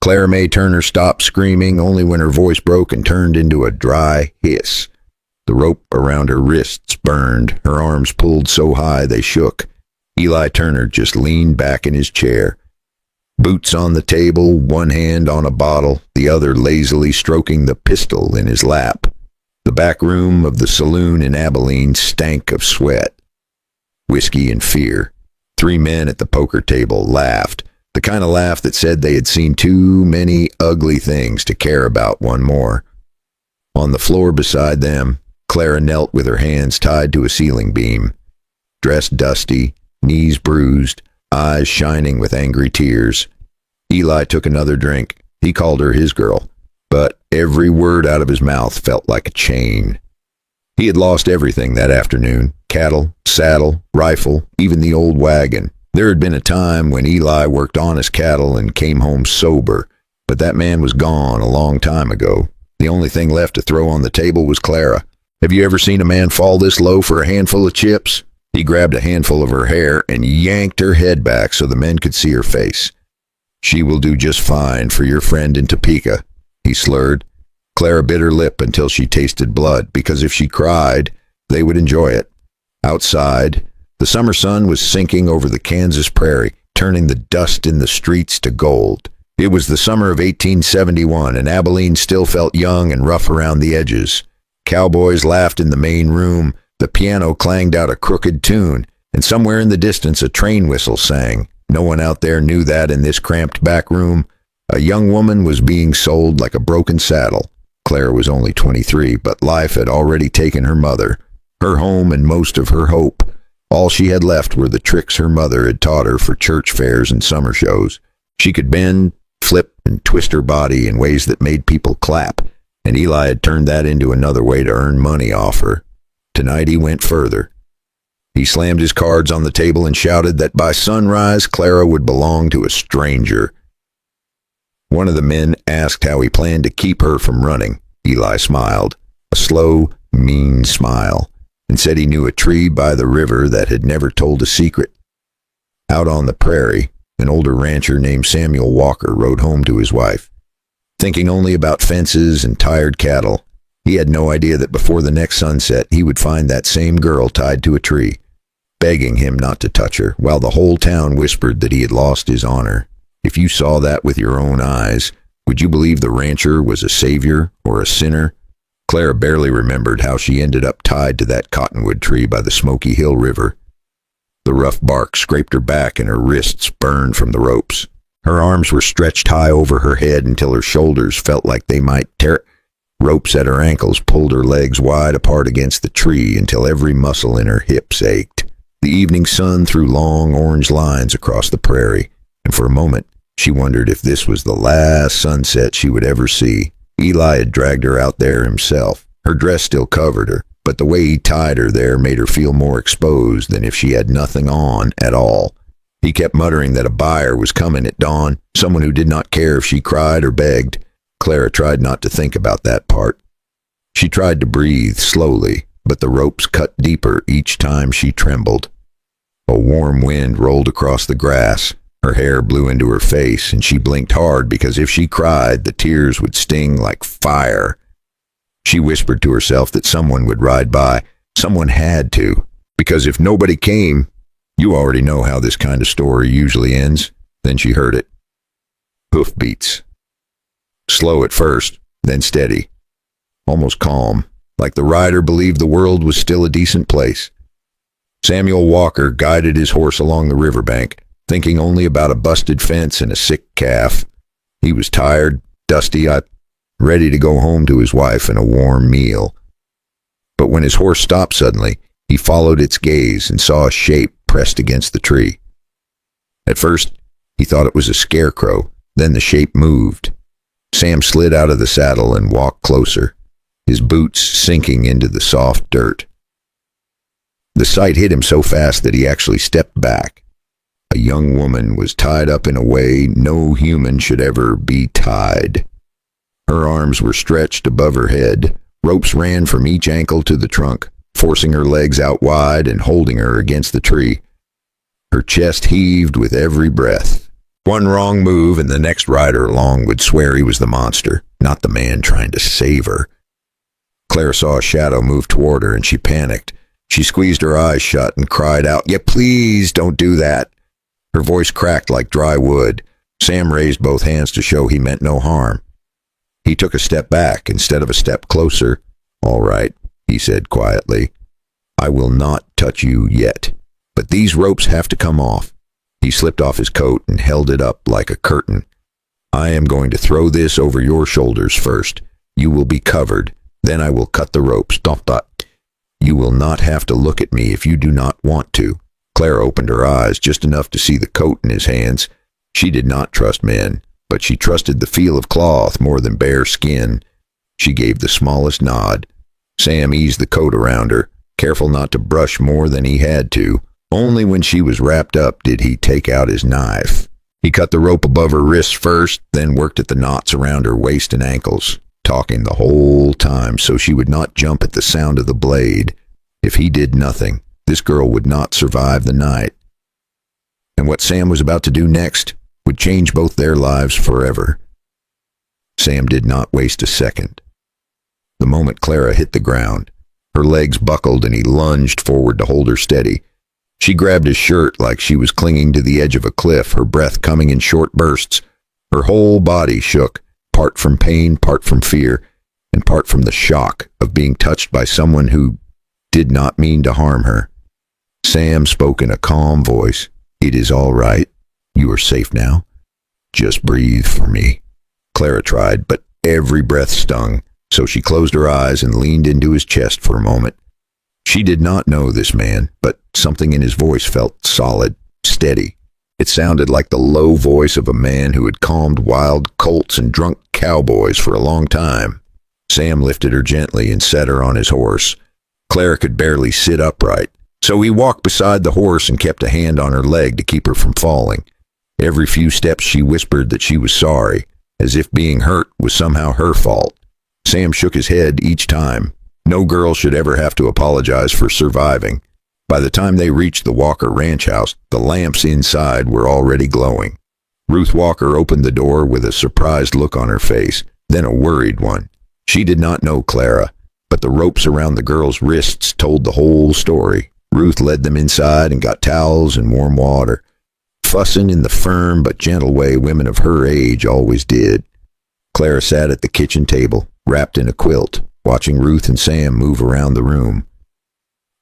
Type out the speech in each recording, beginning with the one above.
Clara May Turner stopped screaming only when her voice broke and turned into a dry hiss. The rope around her wrists burned. Her arms pulled so high they shook. Eli Turner just leaned back in his chair. Boots on the table, one hand on a bottle, the other lazily stroking the pistol in his lap. The back room of the saloon in Abilene stank of sweat, whiskey, and fear. 3 men at the poker table laughed, the kind of laugh that said they had seen too many ugly things to care about one more. On the floor beside them, Clara knelt with her hands tied to a ceiling beam. Dressed dusty, knees bruised, eyes shining with angry tears. Eli took another drink. He called her his girl, but every word out of his mouth felt like a chain. He had lost everything that afternoon: cattle, saddle, rifle, even the old wagon. There had been a time when Eli worked honest cattle and came home sober, but that man was gone a long time ago. The only thing left to throw on the table was Clara. Have you ever seen a man fall this low for a handful of chips? He grabbed a handful of her hair and yanked her head back so the men could see her face. "She will do just fine for your friend in Topeka," he slurred. Clara bit her lip until she tasted blood, because if she cried, they would enjoy it. Outside, the summer sun was sinking over the Kansas prairie, turning the dust in the streets to gold. It was the summer of 1871, and Abilene still felt young and rough around the edges. Cowboys laughed in the main room, the piano clanged out a crooked tune, and somewhere in the distance a train whistle sang. No one out there knew that in this cramped back room, a young woman was being sold like a broken saddle. Clara was only 23, but life had already taken her mother, her home, and most of her hope. All she had left were the tricks her mother had taught her for church fairs and summer shows. She could bend, flip, and twist her body in ways that made people clap, and Eli had turned that into another way to earn money off her. Tonight he went further. He slammed his cards on the table and shouted that by sunrise Clara would belong to a stranger. One of the men asked how he planned to keep her from running. Eli smiled, a slow, mean smile, and said he knew a tree by the river that had never told a secret. Out on the prairie, an older rancher named Samuel Walker rode home to his wife. Thinking only about fences and tired cattle, he had no idea that before the next sunset he would find that same girl tied to a tree, begging him not to touch her, while the whole town whispered that he had lost his honor. If you saw that with your own eyes, would you believe the rancher was a savior or a sinner? Clara barely remembered how she ended up tied to that cottonwood tree by the Smoky Hill River. The rough bark scraped her back and her wrists burned from the ropes. Her arms were stretched high over her head until her shoulders felt like they might tear. Ropes at her ankles pulled her legs wide apart against the tree until every muscle in her hips ached. The evening sun threw long orange lines across the prairie, and for a moment she wondered if this was the last sunset she would ever see. Eli had dragged her out there himself. Her dress still covered her, but the way he tied her there made her feel more exposed than if she had nothing on at all. He kept muttering that a buyer was coming at dawn, someone who did not care if she cried or begged. Clara tried not to think about that part. She tried to breathe slowly, but the ropes cut deeper each time she trembled. A warm wind rolled across the grass. Her hair blew into her face, and she blinked hard because if she cried, the tears would sting like fire. She whispered to herself that someone would ride by. Someone had to, because if nobody came, you already know how this kind of story usually ends. Then she heard it. Hoofbeats. Slow at first, then steady. Almost calm, like the rider believed the world was still a decent place. Samuel Walker guided his horse along the riverbank, thinking only about a busted fence and a sick calf. He was tired, dusty, ready to go home to his wife and a warm meal. But when his horse stopped suddenly, he followed its gaze and saw a shape pressed against the tree. At first, he thought it was a scarecrow, then the shape moved. Sam slid out of the saddle and walked closer, his boots sinking into the soft dirt. The sight hit him so fast that he actually stepped back. A young woman was tied up in a way no human should ever be tied. Her arms were stretched above her head. Ropes ran from each ankle to the trunk, forcing her legs out wide and holding her against the tree. Her chest heaved with every breath. One wrong move and the next rider along would swear he was the monster, not the man trying to save her. Clara saw a shadow move toward her and she panicked. She squeezed her eyes shut and cried out, "Yeah, please don't do that." Her voice cracked like dry wood. Sam raised both hands to show he meant no harm. He took a step back instead of a step closer. "All right," he said quietly. "I will not touch you yet, but these ropes have to come off." He slipped off his coat and held it up like a curtain. "I am going to throw this over your shoulders first. You will be covered. Then I will cut the ropes. You will not have to look at me if you do not want to." Clara opened her eyes just enough to see the coat in his hands. She did not trust men, but she trusted the feel of cloth more than bare skin. She gave the smallest nod. Sam eased the coat around her, careful not to brush more than he had to. Only when she was wrapped up did he take out his knife. He cut the rope above her wrists first, then worked at the knots around her waist and ankles, talking the whole time so she would not jump at the sound of the blade. If he did nothing, this girl would not survive the night. And what Sam was about to do next would change both their lives forever. Sam did not waste a second. The moment Clara hit the ground, her legs buckled and he lunged forward to hold her steady. She grabbed his shirt like she was clinging to the edge of a cliff, her breath coming in short bursts. Her whole body shook, part from pain, part from fear, and part from the shock of being touched by someone who did not mean to harm her. Sam spoke in a calm voice. "It is all right. You are safe now. Just breathe for me." Clara tried, but every breath stung, so she closed her eyes and leaned into his chest for a moment. She did not know this man, but something in his voice felt solid, steady. It sounded like the low voice of a man who had calmed wild colts and drunk cowboys for a long time. Sam lifted her gently and set her on his horse. Clara could barely sit upright, so he walked beside the horse and kept a hand on her leg to keep her from falling. Every few steps she whispered that she was sorry, as if being hurt was somehow her fault. Sam shook his head each time. No girl should ever have to apologize for surviving. By the time they reached the Walker ranch house, the lamps inside were already glowing. Ruth Walker opened the door with a surprised look on her face, then a worried one. She did not know Clara, but the ropes around the girl's wrists told the whole story. Ruth led them inside and got towels and warm water, fussing in the firm but gentle way women of her age always did. Clara sat at the kitchen table, wrapped in a quilt, watching Ruth and Sam move around the room.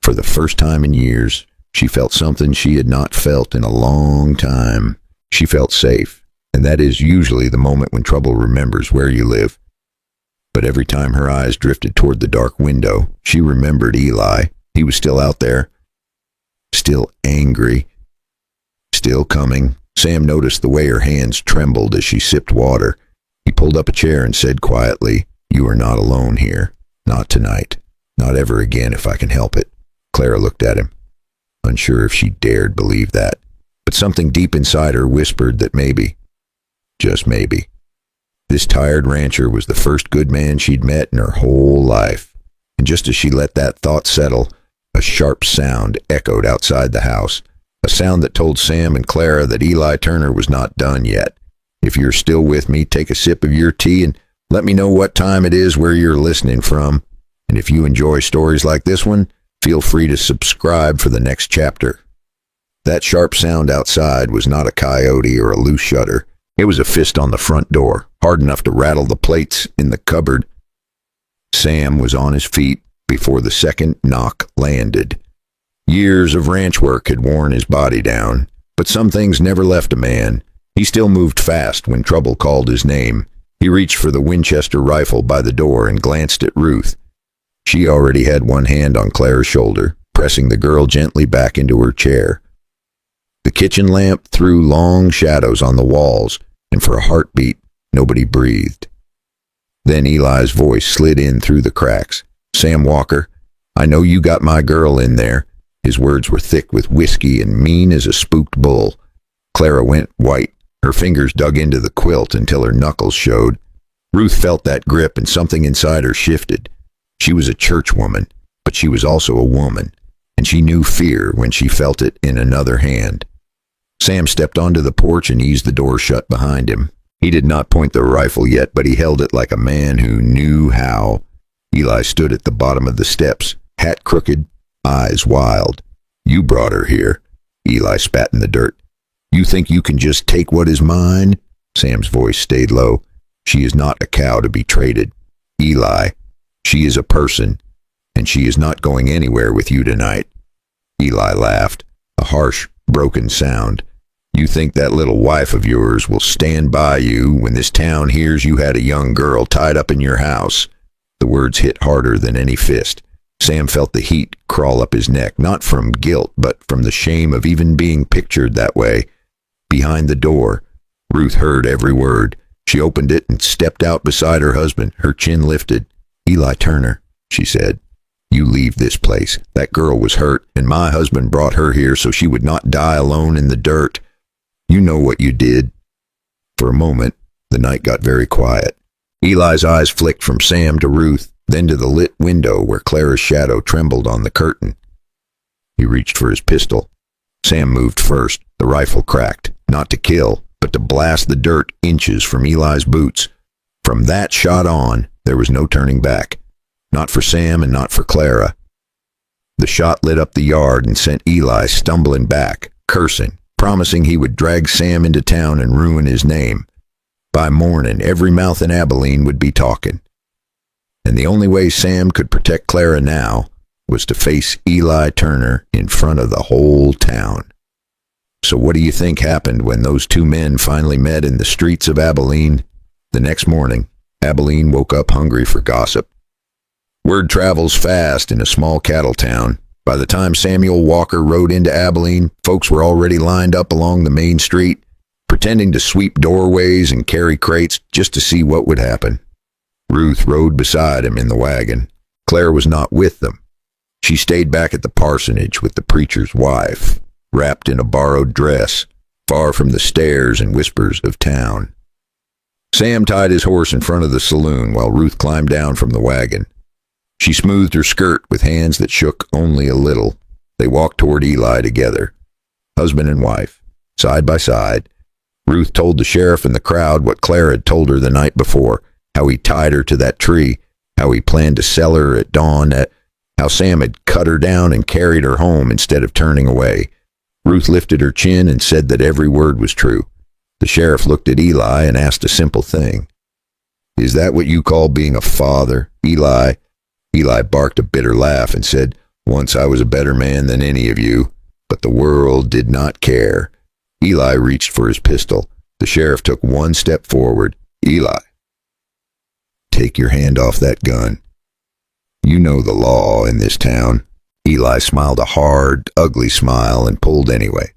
For the first time in years, she felt something she had not felt in a long time. She felt safe, and that is usually the moment when trouble remembers where you live. But every time her eyes drifted toward the dark window, she remembered Eli. He was still out there, still angry, still coming. Sam noticed the way her hands trembled as she sipped water. He pulled up a chair and said quietly, "You are not alone here. Not tonight. Not ever again if I can help it." Clara looked at him, unsure if she dared believe that. But something deep inside her whispered that maybe, just maybe, this tired rancher was the first good man she'd met in her whole life. And just as she let that thought settle, a sharp sound echoed outside the house, a sound that told Sam and Clara that Eli Turner was not done yet. If you're still with me, take a sip of your tea and let me know what time it is where you're listening from. And if you enjoy stories like this one, feel free to subscribe for the next chapter. That sharp sound outside was not a coyote or a loose shutter. It was a fist on the front door, hard enough to rattle the plates in the cupboard. Sam was on his feet before the second knock landed. Years of ranch work had worn his body down, but some things never left a man. He still moved fast when trouble called his name. He reached for the Winchester rifle by the door and glanced at Ruth. She already had one hand on Clara's shoulder, pressing the girl gently back into her chair. The kitchen lamp threw long shadows on the walls, and for a heartbeat, nobody breathed. Then Eli's voice slid in through the cracks. "Sam Walker, I know you got my girl in there." His words were thick with whiskey and mean as a spooked bull. Clara went white. Her fingers dug into the quilt until her knuckles showed. Ruth felt that grip and something inside her shifted. She was a church woman, but she was also a woman, and she knew fear when she felt it in another hand. Sam stepped onto the porch and eased the door shut behind him. He did not point the rifle yet, but he held it like a man who knew how. Eli stood at the bottom of the steps, hat crooked, eyes wild. "You brought her here." Eli spat in the dirt. "You think you can just take what is mine?" Sam's voice stayed low. "She is not a cow to be traded. Eli, she is a person, and she is not going anywhere with you tonight." Eli laughed, a harsh, broken sound. "You think that little wife of yours will stand by you when this town hears you had a young girl tied up in your house?" The words hit harder than any fist. Sam felt the heat crawl up his neck, not from guilt, but from the shame of even being pictured that way. Behind the door, Ruth heard every word. She opened it and stepped out beside her husband, her chin lifted. "Eli Turner," she said, "you leave this place. That girl was hurt, and my husband brought her here so she would not die alone in the dirt. You know what you did." For a moment, the night got very quiet. Eli's eyes flicked from Sam to Ruth, then to the lit window where Clara's shadow trembled on the curtain. He reached for his pistol. Sam moved first. The rifle cracked, not to kill, but to blast the dirt inches from Eli's boots. From that shot on, there was no turning back. Not for Sam and not for Clara. The shot lit up the yard and sent Eli stumbling back, cursing, promising he would drag Sam into town and ruin his name. By morning, every mouth in Abilene would be talking. And the only way Sam could protect Clara now was to face Eli Turner in front of the whole town. So what do you think happened when those two men finally met in the streets of Abilene? The next morning, Abilene woke up hungry for gossip. Word travels fast in a small cattle town. By the time Samuel Walker rode into Abilene, folks were already lined up along the main street, pretending to sweep doorways and carry crates just to see what would happen. Ruth rode beside him in the wagon. Claire was not with them. She stayed back at the parsonage with the preacher's wife, wrapped in a borrowed dress, far from the stares and whispers of town. Sam tied his horse in front of the saloon while Ruth climbed down from the wagon. She smoothed her skirt with hands that shook only a little. They walked toward Eli together, husband and wife, side by side. Ruth told the sheriff and the crowd what Claire had told her the night before, how he tied her to that tree, how he planned to sell her at dawn, how Sam had cut her down and carried her home instead of turning away. Ruth lifted her chin and said that every word was true. The sheriff looked at Eli and asked a simple thing. "Is that what you call being a father, Eli?" Eli barked a bitter laugh and said, "Once I was a better man than any of you, but the world did not care." Eli reached for his pistol. The sheriff took one step forward. "Eli, take your hand off that gun. You know the law in this town." Eli smiled a hard, ugly smile and pulled anyway.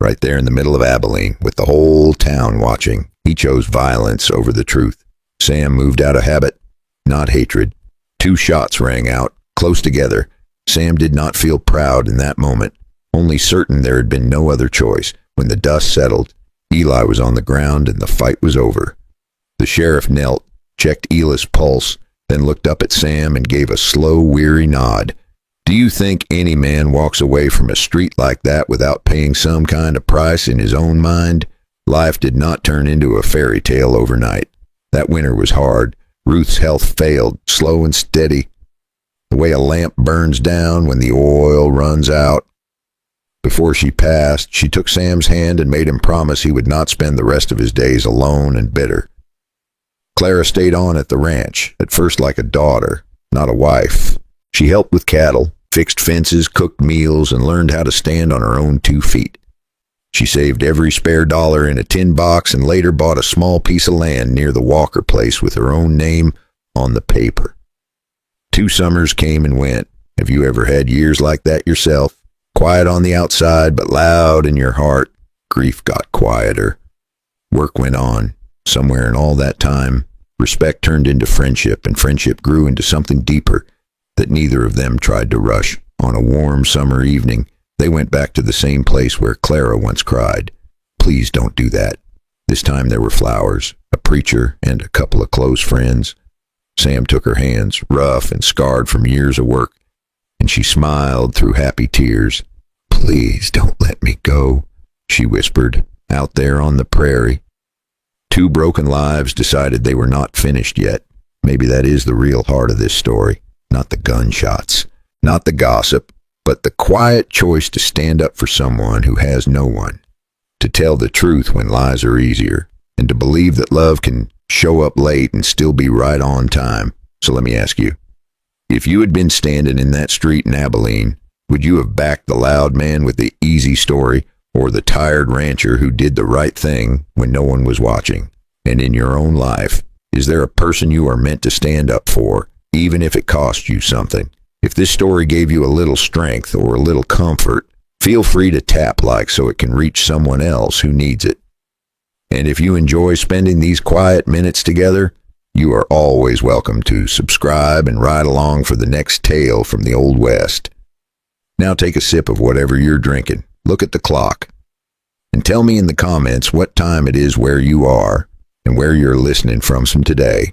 Right there in the middle of Abilene, with the whole town watching, he chose violence over the truth. Sam moved out of habit, not hatred. 2 shots rang out, close together. Sam did not feel proud in that moment, only certain there had been no other choice. When the dust settled, Eli was on the ground and the fight was over. The sheriff knelt, checked Eli's pulse, then looked up at Sam and gave a slow, weary nod. "Do you think any man walks away from a street like that without paying some kind of price in his own mind?" Life did not turn into a fairy tale overnight. That winter was hard. Ruth's health failed, slow and steady, the way a lamp burns down when the oil runs out. Before she passed, she took Sam's hand and made him promise he would not spend the rest of his days alone and bitter. Clara stayed on at the ranch, at first like a daughter, not a wife. She helped with cattle, fixed fences, cooked meals, and learned how to stand on her own 2 feet. She saved every spare dollar in a tin box and later bought a small piece of land near the Walker place with her own name on the paper. 2 summers came and went. Have you ever had years like that yourself? Quiet on the outside, but loud in your heart. Grief got quieter. Work went on. Somewhere in all that time, respect turned into friendship, and friendship grew into something deeper that neither of them tried to rush. On a warm summer evening, they went back to the same place where Clara once cried, "Please don't do that." This time there were flowers, a preacher, and a couple of close friends. Sam took her hands, rough and scarred from years of work, and she smiled through happy tears. "Please don't let me go." she whispered, out there on the prairie. Two broken lives decided they were not finished yet. Maybe that is the real heart of this story. Not the gunshots, not the gossip, but the quiet choice to stand up for someone who has no one, to tell the truth when lies are easier, and to believe that love can show up late and still be right on time. So let me ask you, if you had been standing in that street in Abilene, would you have backed the loud man with the easy story, or the tired rancher who did the right thing when no one was watching? And in your own life, is there a person you are meant to stand up for, even if it costs you something? If this story gave you a little strength or a little comfort, feel free to tap like so it can reach someone else who needs it. And if you enjoy spending these quiet minutes together, you are always welcome to subscribe and ride along for the next tale from the Old West. Now take a sip of whatever you're drinking. Look at the clock. And tell me in the comments what time it is where you are and where you're listening from today.